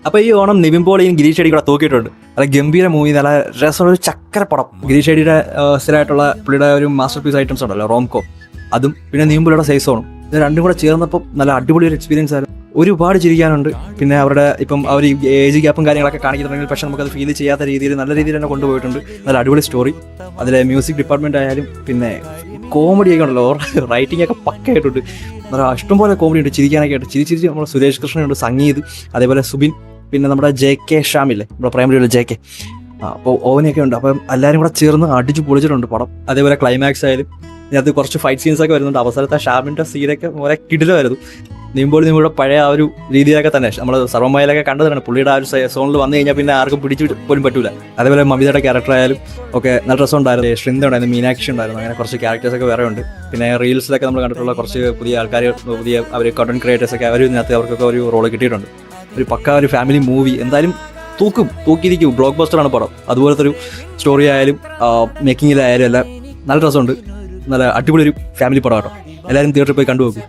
അപ്പോൾ ഈ ഓണം നിവിൻ പോളിയും ഗിരീഷ് ഷെഡി കൂടെ തൂക്കിയിട്ടുണ്ട്. അത് ഗംഭീര മൂവി, നല്ല രസമുള്ള ഒരു ചക്കര പടം. ഗിരീഷ് ഷെഡിയുടെ സ്ഥിരമായിട്ടുള്ള പുള്ളിയുടെ ഒരു മാസ്റ്റർ പീസ് ഐറ്റംസ് ഉണ്ടല്ലോ, റോംകോ, അതും പിന്നെ നിവിൻ പോളിയുടെ സൈസോണും, ഇത് രണ്ടും കൂടെ ചേർന്നപ്പോൾ നല്ല അടിപൊളി ഒരു എക്സ്പീരിയൻസ് ആയിരുന്നു. ഒരുപാട് ചിരിക്കാനുണ്ട്. പിന്നെ അവരുടെ ഇപ്പം അവർ ഏജ് ഗ്യാപ്പും കാര്യങ്ങളൊക്കെ കാണിക്കുന്നുണ്ടെങ്കിൽ പക്ഷേ നമുക്കത് ഫീൽ ചെയ്യാത്ത രീതിയിൽ നല്ല രീതിയിൽ തന്നെ കൊണ്ടുപോയിട്ടുണ്ട്. നല്ല അടിപൊളി സ്റ്റോറി, അതിലെ മ്യൂസിക് ഡിപ്പാർട്ട്മെൻ്റ് ആയാലും പിന്നെ കോമഡിയൊക്കെ ഉണ്ടല്ലോ, റൈറ്റിംഗ് ഒക്കെ പക്കയായിട്ടുണ്ട്. നല്ല ഇഷ്ടംപോലെ കോമഡി ഉണ്ട്, ചിരിക്കാനൊക്കെ ആയിട്ട്. ചിരിച്ച് നമ്മൾ സുരേഷ് കൃഷ്ണനുണ്ട്, സംഗീത്, അതേപോലെ സുബിൻ, പിന്നെ നമ്മുടെ JK ഷാമില്ലേ, നമ്മുടെ പ്രൈമറിയുള്ള JK, അപ്പോൾ ഓവനൊക്കെ ഉണ്ട്. അപ്പം എല്ലാവരും കൂടെ ചേർന്ന് അടിച്ച് പൊളിച്ചിട്ടുണ്ട് പടം. അതേപോലെ ക്ലൈമാക്സ് ആയാലും ഇതിനകത്ത് കുറച്ച് ഫൈറ്റ് സീൻസൊക്കെ വരുന്നുണ്ട്. അവസാനത്തെ ഷാമിൻ്റെ സീനൊക്കെ വളരെ കിടിലമായിരുന്നു. നിങ്ങളുടെ പഴയ ആ ഒരു രീതിയിലൊക്കെ തന്നെ നമ്മൾ സർവ്വമയിലൊക്കെ കണ്ടതാണ്. പുള്ളിയുടെ ആ ഒരു സോണിൽ വന്നു കഴിഞ്ഞാൽ പിന്നെ ആർക്കും പിടിച്ചു പോലും പറ്റൂല. അതേപോലെ മമിതയുടെ ക്യാരക്ടർ ആയാലും ഒക്കെ നല്ല രസം ഉണ്ടായിരുന്നു. ശ്രിന്ദ ഉണ്ടായിരുന്നു, മീനാക്ഷി ഉണ്ടായിരുന്നു, അങ്ങനെ കുറച്ച് ക്യാരക്ടേഴ്സൊക്കെ വേറെ ഉണ്ട്. പിന്നെ റീൽസിലൊക്കെ നമ്മൾ കണ്ടിട്ടുള്ള കുറച്ച് പുതിയ ആൾക്കാർ, പുതിയ അവർ കണ്ടന്റ് ക്രിയേറ്റേഴ്സൊക്കെ അവർ ഇതിനകത്ത് അവർക്കൊക്കെ ഒരു റോള് കിട്ടിയിട്ടുണ്ട്. ഒരു പക്ക ഒരു ഫാമിലി മൂവി, എന്തായാലും തൂക്കിയിരിക്കും. ബ്ലോക്ക് ബസ്റ്ററാണ് പടം. അതുപോലത്തെ ഒരു സ്റ്റോറി ആയാലും മേക്കിങ്ങിലായാലും എല്ലാം നല്ല രസമുണ്ട്. നല്ല അടിപൊളി ഒരു ഫാമിലി പടം കേട്ടോ. എല്ലാവരും തിയേറ്ററിൽ പോയി കണ്ടുപോകും.